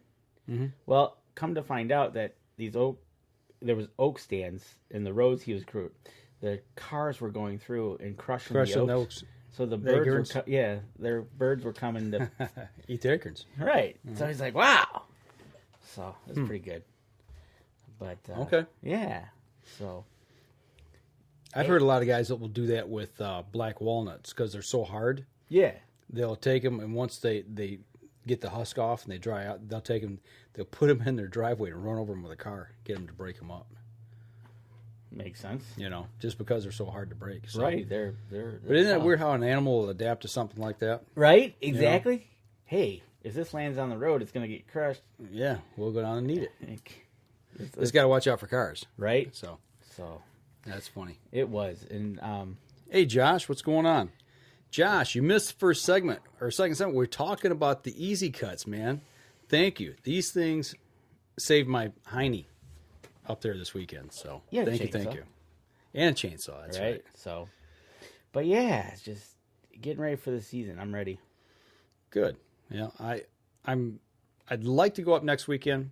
Speaker 3: Mm-hmm. Well, come to find out that there was oak stands in the roads he was crewing. The cars were going through and crushing the oaks. So the birds their birds were coming to
Speaker 2: eat the acorns.
Speaker 3: Right. Mm-hmm. So he's like, wow. So it's pretty good. But
Speaker 2: okay.
Speaker 3: Yeah. So
Speaker 2: I've heard a lot of guys that will do that with black walnuts because they're so hard.
Speaker 3: Yeah.
Speaker 2: They'll take them, and once they get the husk off and they dry out, they'll take them, they'll put them in their driveway and run over them with a car, get them to break them up.
Speaker 3: Makes sense.
Speaker 2: Just because they're so hard to break. So.
Speaker 3: Right. They're
Speaker 2: but isn't that weird how an animal will adapt to something like that?
Speaker 3: Right. Exactly. Hey, if this lands on the road, it's going to get crushed.
Speaker 2: Yeah. We'll go down and eat it. It's got to watch out for cars.
Speaker 3: Right.
Speaker 2: So that's funny.
Speaker 3: It was. And
Speaker 2: hey, Josh, what's going on? Josh, you missed the first segment or second segment. We're talking about the easy cuts, man. Thank you. These things saved my hiney up there this weekend. So thank you. And a chainsaw. That's right.
Speaker 3: So, but yeah, it's just getting ready for the season. I'm ready.
Speaker 2: Good. Yeah, I'd like to go up next weekend.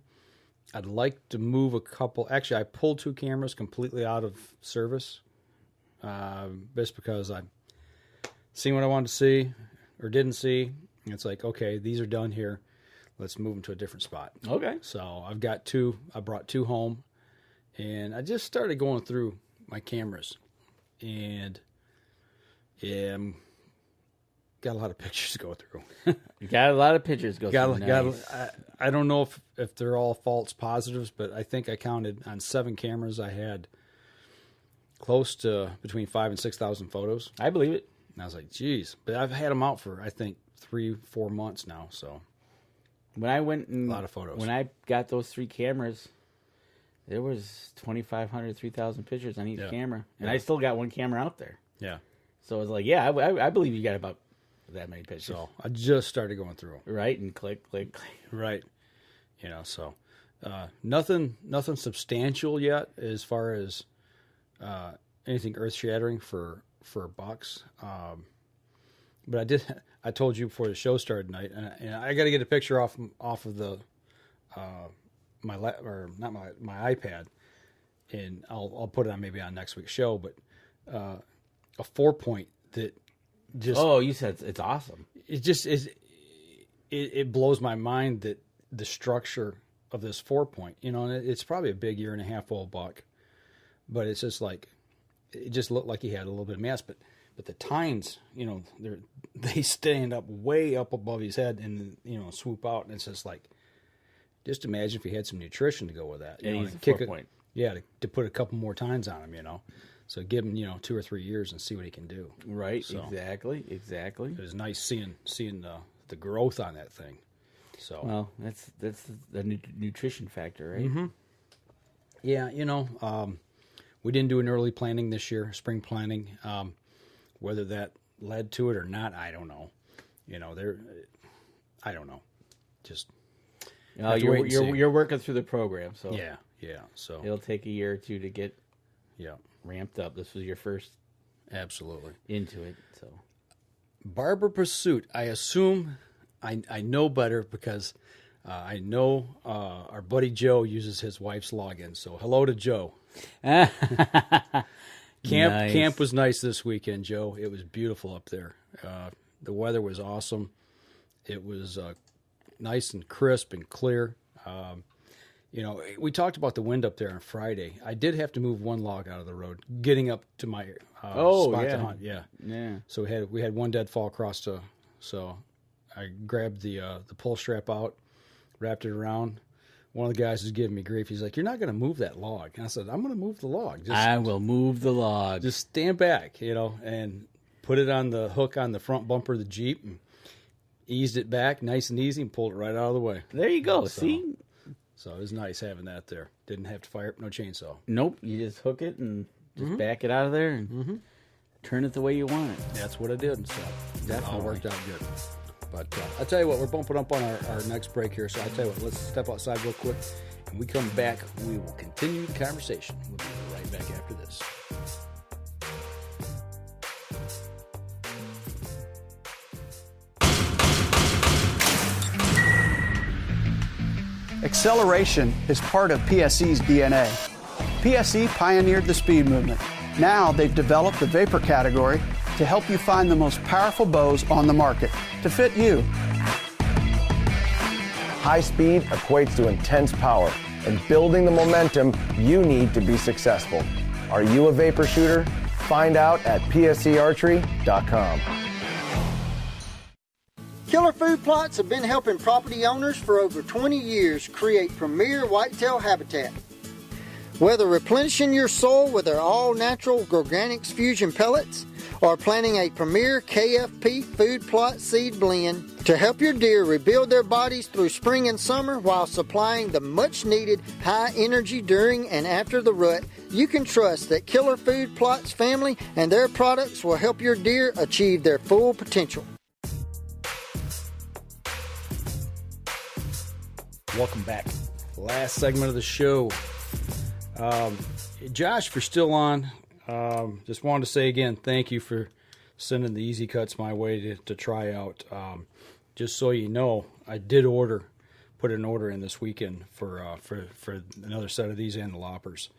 Speaker 2: I'd like to move a couple. Actually, I pulled 2 cameras completely out of service, just because I've seen what I wanted to see or didn't see. And it's like, okay, these are done here. Let's move them to a different spot.
Speaker 3: Okay.
Speaker 2: So I've got 2. I brought 2 home, and I just started going through my cameras, and got a lot of pictures to go through.
Speaker 3: You got a lot of pictures to go through. Nice.
Speaker 2: I don't know if they're all false positives, but I think I counted on 7 cameras. I had close to between 5,000 and 6,000 photos.
Speaker 3: I believe it.
Speaker 2: And I was like, geez. But I've had them out for, I think, 3-4 months now. So
Speaker 3: when I went and
Speaker 2: a lot of photos.
Speaker 3: When I got those 3 cameras, there was 2,500, 3,000 pictures on each camera. And I still got 1 camera out there.
Speaker 2: Yeah. So
Speaker 3: it was like, yeah, I believe you got about that many pictures.
Speaker 2: So I just started going through them.
Speaker 3: Right, and click.
Speaker 2: Right. So nothing substantial yet as far as anything earth-shattering for bucks. But I told you before the show started tonight, and I got to get a picture off of the my iPad, and I'll put it on maybe on next week's show. But a 4-point that just
Speaker 3: you said it's awesome.
Speaker 2: It just is. It blows my mind that the structure of this 4-point, and it's probably a big 1.5-year-old buck, but it's just like it just looked like he had a little bit of mass, but the tines, they stand up way up above his head and swoop out, and it's just like, just imagine if he had some nutrition to go with that.
Speaker 3: And he's a 4-point.
Speaker 2: Yeah, to put a couple more tines on him, So give him 2 or 3 years and see what he can do.
Speaker 3: Right.
Speaker 2: So,
Speaker 3: Exactly.
Speaker 2: It was nice seeing the growth on that thing. So
Speaker 3: well, that's the nutrition factor, right?
Speaker 2: Mm-hmm. Yeah, we didn't do an early planting this year, spring planting. Whether that led to it or not, I don't know. I don't know. Just
Speaker 3: you're working through the program, so
Speaker 2: yeah. So
Speaker 3: it'll take a year or two to get ramped up. This was your first
Speaker 2: absolutely
Speaker 3: into it, so
Speaker 2: Barber Pursuit. I assume I know better because I know our buddy Joe uses his wife's login. So hello to Joe. Camp was nice this weekend, Joe. It was beautiful up there. The weather was awesome. It was nice and crisp and clear. We talked about the wind up there on Friday. I did have to move one log out of the road, getting up to my spot to hunt. Yeah. So we had one deadfall across so I grabbed the pull strap out, wrapped it around. One of the guys was giving me grief. He's like, "You're not going to move that log." And I said, "I'm going to move the log.
Speaker 3: I will move the log.
Speaker 2: Just stand back, and put it on the hook on the front bumper of the Jeep and eased it back nice and easy and pulled it right out of the way."
Speaker 3: There you go. See?
Speaker 2: So it was nice having that there. Didn't have to fire up no chainsaw.
Speaker 3: Nope. You just hook it and just back it out of there and turn it the way you want it.
Speaker 2: That's what I did. So that all worked out good. But I'll tell you what, we're bumping up on our next break here. So I'll tell you what, let's step outside real quick. When we come back, we will continue the conversation. We'll be right back after this.
Speaker 5: Acceleration is part of PSE's DNA. PSE pioneered the speed movement. Now they've developed the vapor category to help you find the most powerful bows on the market to fit you.
Speaker 12: High speed equates to intense power and building the momentum you need to be successful. Are you a vapor shooter? Find out at psearchery.com.
Speaker 10: Killer Food Plots have been helping property owners for over 20 years create premier whitetail habitat. Whether replenishing your soil with their all-natural Organics Fusion pellets or planting a premier KFP food plot seed blend to help your deer rebuild their bodies through spring and summer while supplying the much-needed high energy during and after the rut, you can trust that Killer Food Plots family and their products will help your deer achieve their full potential.
Speaker 2: Welcome back. Last segment of the show. Josh, if you're still on, just wanted to say again, thank you for sending the easy cuts my way to try out. Just so you know, I did put an order in this weekend for another set of these and the loppers.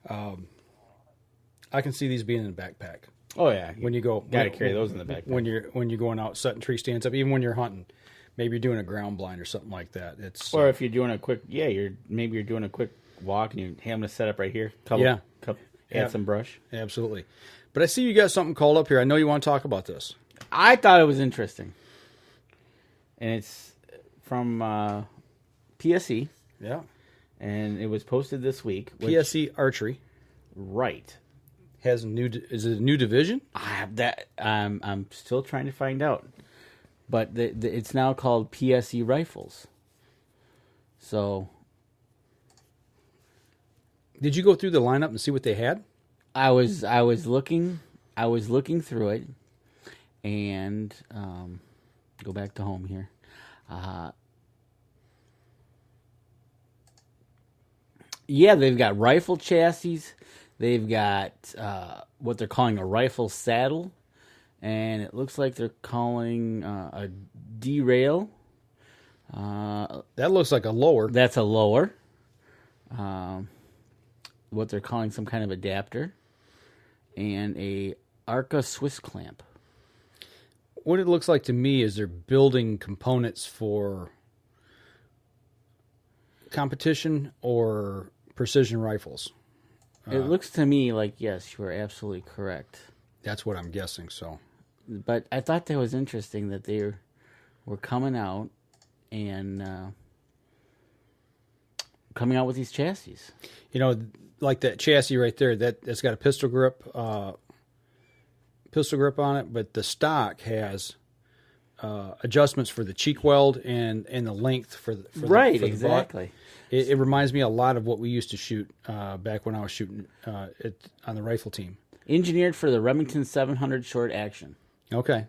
Speaker 2: I can see these being in the backpack.
Speaker 3: Oh yeah,
Speaker 2: when you go,
Speaker 3: gotta carry those in the backpack
Speaker 2: when you're going out setting tree stands up, even when you're hunting. Maybe you're doing a ground blind or something like that.
Speaker 3: Or if you're doing a quick, you're doing a quick walk and hey, I'm going to set up right here. Add some brush.
Speaker 2: Absolutely. But I see you got something called up here. I know you want to talk about this.
Speaker 3: I thought it was interesting. And it's from PSE.
Speaker 2: Yeah.
Speaker 3: And it was posted this week.
Speaker 2: PSE Archery.
Speaker 3: Right.
Speaker 2: Is it a new division?
Speaker 3: I'm still trying to find out. But it's now called PSE Rifles. So,
Speaker 2: did you go through the lineup and see what they had?
Speaker 3: I was looking through it, and go back to home here. They've got rifle chassis. They've got what they're calling a rifle saddle. And it looks like they're calling a derail.
Speaker 2: That looks like a lower.
Speaker 3: That's a lower. What they're calling some kind of adapter. And a Arca Swiss clamp.
Speaker 2: What it looks like to me is they're building components for competition or precision rifles.
Speaker 3: It looks to me like, yes, you are absolutely correct.
Speaker 2: That's what I'm guessing, so.
Speaker 3: But I thought that was interesting that they were coming out and coming out with these chassis.
Speaker 2: like that chassis right there, that's got a pistol grip on it, but the stock has adjustments for the cheek weld and the length for the
Speaker 3: right,
Speaker 2: for the
Speaker 3: exactly.
Speaker 2: butt. It reminds me a lot of what we used to shoot back when I was shooting on the rifle team.
Speaker 3: Engineered for the Remington 700 short action.
Speaker 2: Okay,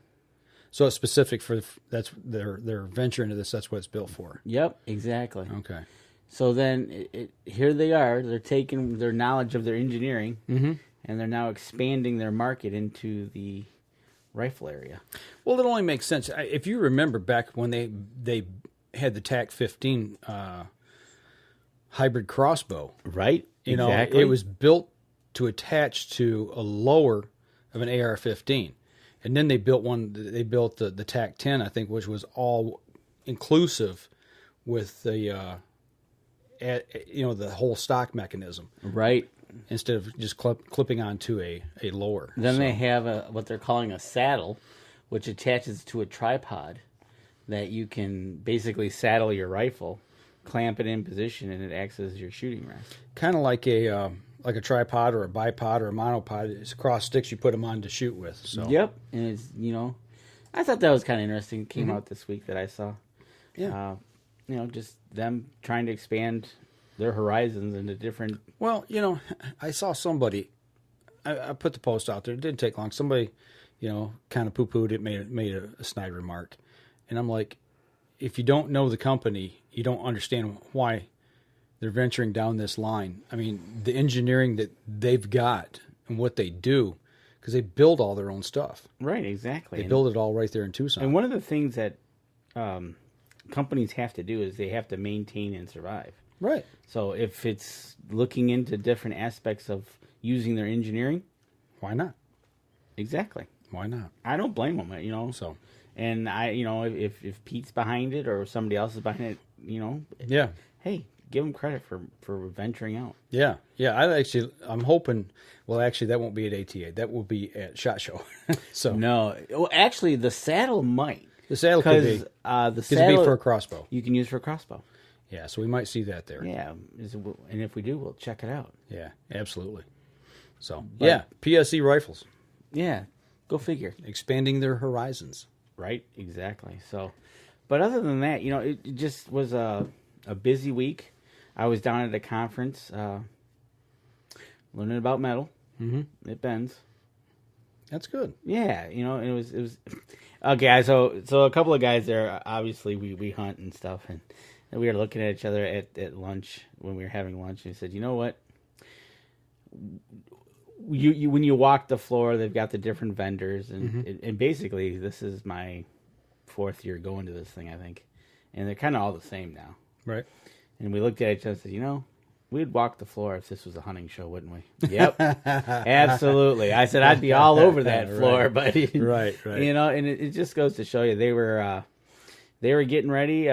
Speaker 2: so it's specific for that's their venture into this. That's what it's built for.
Speaker 3: Yep, exactly.
Speaker 2: Okay.
Speaker 3: So then here they are. They're taking their knowledge of their engineering, and they're now expanding their market into the rifle area.
Speaker 2: Well, it only makes sense if you remember back when they had the TAC 15 hybrid crossbow.
Speaker 3: Right.
Speaker 2: You
Speaker 3: exactly.
Speaker 2: know, it was built to attach to a lower of an AR-15, and then they built one. They built the TAC 10, I think, which was all inclusive with the the whole stock mechanism.
Speaker 3: Right.
Speaker 2: Instead of just clipping onto a lower.
Speaker 3: Then they have what they're calling a saddle, which attaches to a tripod that you can basically saddle your rifle, clamp it in position, and it acts as your shooting rest.
Speaker 2: Kind of like a tripod or a bipod or a monopod. It's cross sticks you put them on to shoot with. So.
Speaker 3: Yep, and it's I thought that was kind of interesting. It came out this week that I saw.
Speaker 2: Yeah.
Speaker 3: Just them trying to expand their horizons into different.
Speaker 2: Well, I saw somebody. I put the post out there. It didn't take long. Somebody, kind of poo-pooed it, made a snide remark, and I'm like, if you don't know the company, you don't understand why they're venturing down this line. I mean, the engineering that they've got and what they do, because they build all their own stuff.
Speaker 3: Right, exactly.
Speaker 2: They build it all right there in Tucson.
Speaker 3: And one of the things that companies have to do is they have to maintain and survive.
Speaker 2: Right.
Speaker 3: So if it's looking into different aspects of using their engineering,
Speaker 2: why not?
Speaker 3: Exactly.
Speaker 2: Why not?
Speaker 3: I don't blame them,
Speaker 2: So,
Speaker 3: and if Pete's behind it or somebody else is behind it,
Speaker 2: yeah.
Speaker 3: Hey, give them credit for venturing out.
Speaker 2: Yeah. I'm hoping. Well, actually, that won't be at ATA. That will be at SHOT Show. So
Speaker 3: no, well, actually, the saddle might.
Speaker 2: The saddle could be.
Speaker 3: The saddle
Speaker 2: be for a crossbow.
Speaker 3: You can use for a crossbow.
Speaker 2: Yeah, so we might see that there.
Speaker 3: Yeah, and if we do, we'll check it out.
Speaker 2: Yeah, absolutely. So, PSE Rifles.
Speaker 3: Yeah, go figure.
Speaker 2: Expanding their horizons.
Speaker 3: Right, exactly. So, but other than that, it just was a busy week. I was down at a conference learning about metal. Mm-hmm. It bends.
Speaker 2: That's good.
Speaker 3: Yeah, it was okay. So a couple of guys there. Obviously, we hunt and stuff, and we were looking at each other at lunch when we were having lunch, and he said, "You know what? You when you walk the floor, they've got the different vendors, and basically, this is my 4th year going to this thing, I think, and they're kind of all the same now,
Speaker 2: right?"
Speaker 3: And we looked at each other and said, we'd walk the floor if this was a hunting show, wouldn't we? Yep, absolutely. I said I'd be all over that floor, but
Speaker 2: right.
Speaker 3: And it just goes to show you they were getting ready,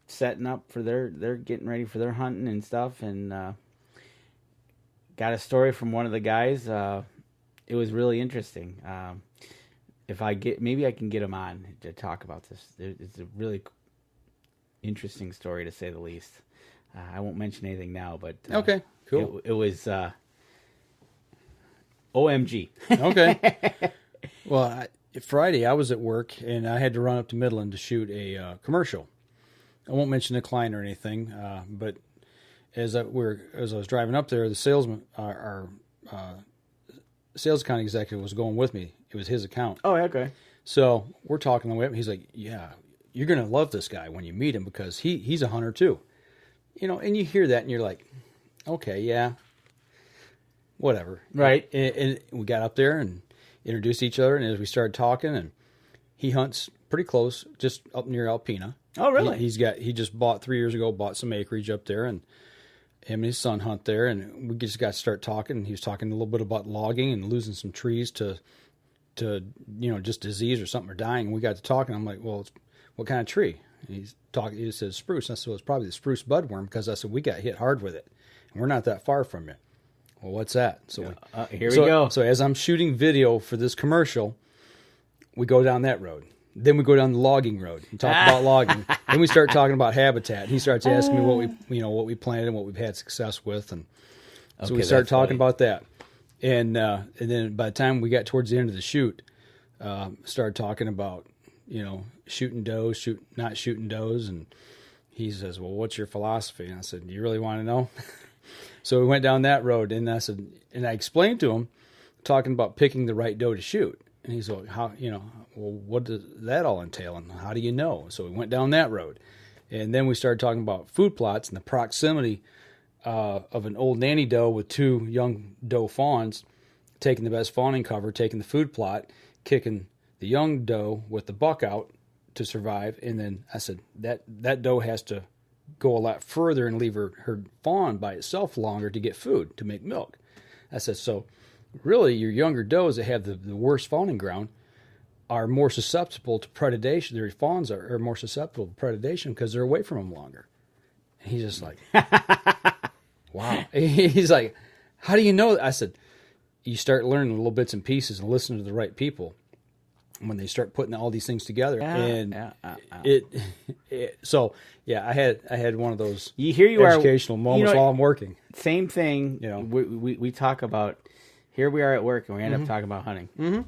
Speaker 3: setting up for they're getting ready for their hunting and stuff, and got a story from one of the guys. It was really interesting. Maybe I can get him on to talk about this. It's a really interesting story, to say the least. I won't mention anything now, but
Speaker 2: okay, cool.
Speaker 3: It was OMG.
Speaker 2: Okay. Well, Friday I was at work and I had to run up to Midland to shoot a commercial. I won't mention the client or anything, but as I was driving up there, the salesman, our sales account executive, was going with me. It was his account.
Speaker 3: Oh, okay.
Speaker 2: So we're talking the way up. He's like, "Yeah, you're gonna love this guy when you meet him because he's a hunter too." And you hear that and you're like, "Okay, yeah, whatever."
Speaker 3: Right.
Speaker 2: And we got up there and introduced each other, and as we started talking, and he hunts pretty close, just up near Alpena.
Speaker 3: Oh, really?
Speaker 2: He just bought 3 years ago, bought some acreage up there, and him and his son hunt there, and we just got to start talking. He was talking a little bit about logging and losing some trees to just disease or something or dying. And we got to talking. I'm like, "Well, what kind of tree?" And he says spruce. And I said, "Well, it's probably the spruce budworm," because I said, "We got hit hard with it, and we're not that far from it." "Well, what's that?" So
Speaker 3: here we go.
Speaker 2: So as I'm shooting video for this commercial, we go down that road. Then we go down the logging road and talk about logging. Then we start talking about habitat. He starts asking me what we planted and what we've had success with, and So we started talking about that. And then by the time we got towards the end of the shoot, started talking about, shooting does, not shooting does. And he says, well, what's your philosophy? And I said, do you really want to know? So we went down that road, and I said, and I explained to him, talking about picking the right doe to shoot. And he's like, how, well, what does that all entail? And how do you know? So we went down that road. And then we started talking about food plots and the proximity of an old nanny doe with 2 young doe fawns, taking the best fawning cover, taking the food plot, kicking the young doe with the buck out to survive. And then I said, that doe has to go a lot further and leave her fawn by itself longer to get food, to make milk. I said, so really your younger does that have the worst fawning ground are more susceptible to predation. Their fawns are more susceptible to predation because they're away from them longer. And he's just like, wow. He's like, how do you know that? I said, you start learning little bits and pieces and listen to the right people when they start putting all these things together. So I had one of those educational moments while I'm working.
Speaker 3: Same thing. We talk about, here we are at work and we end up talking about hunting.
Speaker 2: Mm-hmm.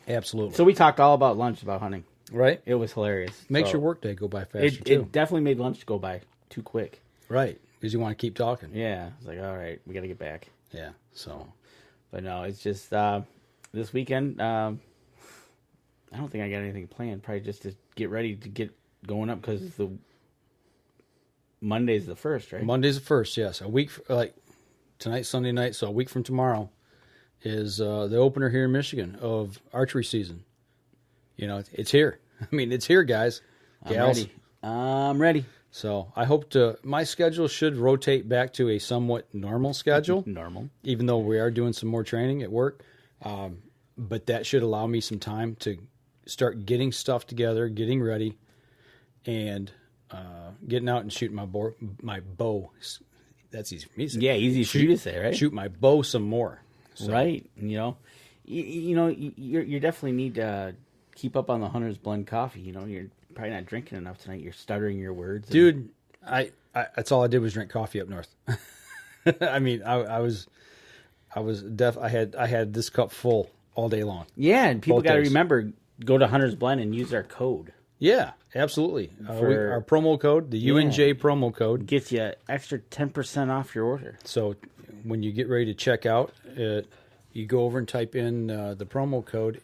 Speaker 2: Absolutely.
Speaker 3: So we talked all about lunch, about hunting.
Speaker 2: Right.
Speaker 3: It was hilarious.
Speaker 2: Makes your work day go by faster, too.
Speaker 3: It definitely made lunch go by too quick.
Speaker 2: Right. Because you want to keep talking.
Speaker 3: Yeah. It's like, all right, we got to get back.
Speaker 2: Yeah. So.
Speaker 3: But no, it's just this weekend, I don't think I got anything planned. Probably just to get ready to get going up because Monday's the 1st, right?
Speaker 2: Monday's the 1st, yes. A week, tonight's Sunday night, so a week from tomorrow is the opener here in Michigan of archery season. It's here. I mean, it's here, guys. Gals.
Speaker 3: I'm ready.
Speaker 2: So I hope my schedule should rotate back to a somewhat normal schedule.
Speaker 3: Normal.
Speaker 2: Even though we are doing some more training at work. But that should allow me some time to start getting stuff together, getting ready, and getting out and shooting my bow. That's easy for me to say.
Speaker 3: Yeah, easy for you to say, right?
Speaker 2: Shoot my bow some more. So.
Speaker 3: Right. You definitely need to keep up on the Hunter's Blend coffee. You're probably not drinking enough tonight. You're stuttering your words.
Speaker 2: Dude, I that's all I did was drink coffee up north. I mean, I had this cup full all day long.
Speaker 3: Yeah, and people got to remember, go to Hunter's Blend and use our code.
Speaker 2: Yeah, absolutely. Our promo code, the UNJ promo code,
Speaker 3: gets you extra 10% off your order. So
Speaker 2: when you get ready to check out, you go over and type in the promo code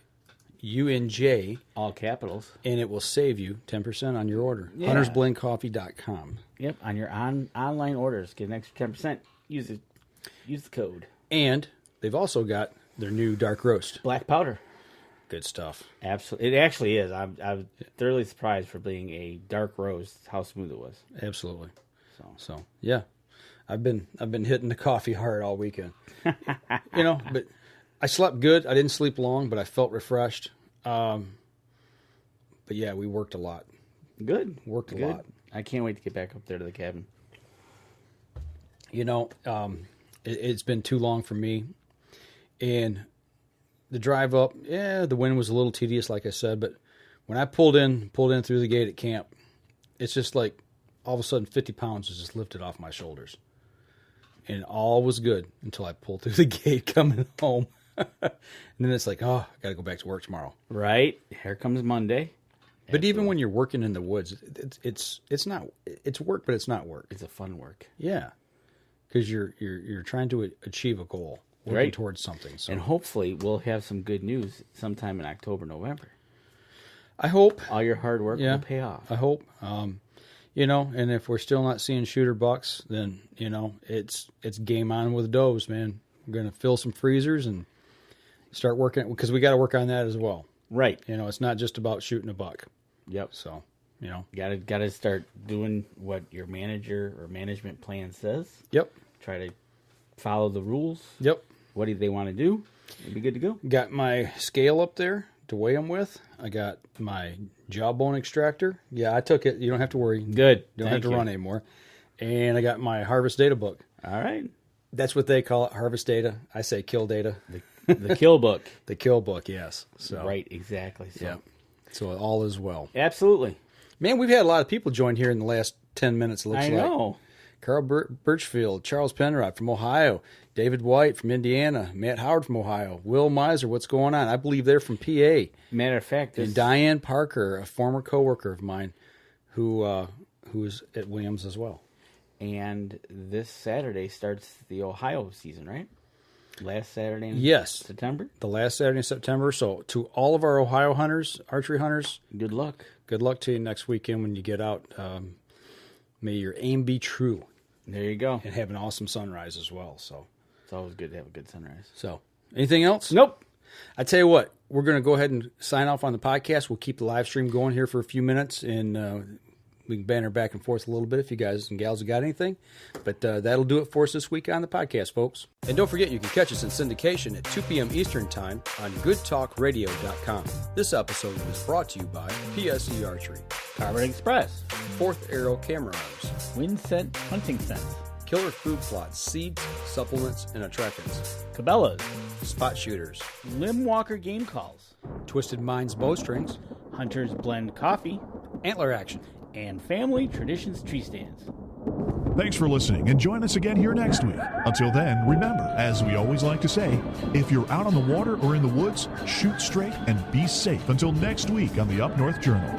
Speaker 2: UNJ,
Speaker 3: all capitals,
Speaker 2: and it will save you 10% on your order. Yeah. HuntersBlendCoffee.com.
Speaker 3: Yep, on your online orders, get an extra 10%. Use the code.
Speaker 2: And they've also got their new dark roast,
Speaker 3: black powder.
Speaker 2: Good stuff.
Speaker 3: Absolutely, it actually is. I'm thoroughly surprised for being a dark roast how smooth it was.
Speaker 2: Absolutely. So yeah, I've been hitting the coffee hard all weekend. But I slept good. I didn't sleep long, but I felt refreshed. But yeah, we worked a lot.
Speaker 3: Good.
Speaker 2: Worked a lot.
Speaker 3: I can't wait to get back up there to the cabin.
Speaker 2: It's been too long for me. And the drive up, the wind was a little tedious, like I said. But when I pulled in through the gate at camp, it's just like all of a sudden 50 pounds was just lifted off my shoulders. And all was good until I pulled through the gate coming home. And then it's like, I got to go back to work tomorrow.
Speaker 3: Right. Here comes Monday.
Speaker 2: But Absolutely. Even when you're working in the woods, it's not, it's work, but it's not work.
Speaker 3: It's a fun work.
Speaker 2: Yeah. Because you're trying to achieve a goal, working towards something. So.
Speaker 3: And hopefully we'll have some good news sometime in October, November.
Speaker 2: I hope.
Speaker 3: All your hard work will pay off.
Speaker 2: I hope. And if we're still not seeing shooter bucks, then, it's game on with does, man. We're going to fill some freezers and start working, because we got to work on that as well.
Speaker 3: Right.
Speaker 2: It's not just about shooting a buck.
Speaker 3: Yep.
Speaker 2: So,
Speaker 3: got to start doing what your manager or management plan says.
Speaker 2: Yep.
Speaker 3: Try to follow the rules.
Speaker 2: Yep.
Speaker 3: What do they want to do? It'll be good to go.
Speaker 2: Got my scale up there to weigh them with. I got my jawbone extractor. Yeah, I took it. You don't have to worry.
Speaker 3: Good.
Speaker 2: You don't have to run anymore. And I got my harvest data book.
Speaker 3: All right.
Speaker 2: That's what they call it, harvest data. I say kill data.
Speaker 3: The kill book.
Speaker 2: The kill book, yes. So
Speaker 3: right, exactly.
Speaker 2: So all is well.
Speaker 3: Absolutely.
Speaker 2: Man, we've had a lot of people join here in the last 10 minutes, it looks like.
Speaker 3: I know.
Speaker 2: Carl Birchfield, Charles Penrod from Ohio, David White from Indiana, Matt Howard from Ohio, Will Miser, what's going on? I believe they're from PA.
Speaker 3: Matter of fact,
Speaker 2: and Diane Parker, a former coworker of mine, who's at Williams as well.
Speaker 3: And this Saturday starts the Ohio season, right? Last Saturday in September?
Speaker 2: The last Saturday in September. So to all of our Ohio hunters, archery hunters,
Speaker 3: good luck.
Speaker 2: Good luck to you next weekend when you get out. May your aim be true.
Speaker 3: There you go.
Speaker 2: And have an awesome sunrise as well. So
Speaker 3: it's always good to have a good sunrise.
Speaker 2: So anything else?
Speaker 3: Nope.
Speaker 2: I tell you what, we're going to go ahead and sign off on the podcast. We'll keep the live stream going here for a few minutes, and we can banter back and forth a little bit if you guys and gals have got anything. But that'll do it for us this week on the podcast, folks. And don't forget, you can catch us in syndication at 2 p.m. Eastern Time on goodtalkradio.com. This episode was brought to you by PSE Archery,
Speaker 3: Carbon Express,
Speaker 2: Fourth Arrow Camera Arms,
Speaker 3: Winsent Hunting Sense,
Speaker 2: Killer Food Plots, Seeds, Supplements, and Attractants,
Speaker 3: Cabela's,
Speaker 2: Spot Shooters,
Speaker 3: Limb Walker Game Calls,
Speaker 2: Twisted Minds Bowstrings,
Speaker 3: Hunter's Blend Coffee,
Speaker 2: Antler Action,
Speaker 3: and Family Traditions Tree Stands.
Speaker 1: Thanks for listening, and join us again here next week. Until then, remember, as we always like to say, if you're out on the water or in the woods, shoot straight and be safe until next week on the Up North Journal.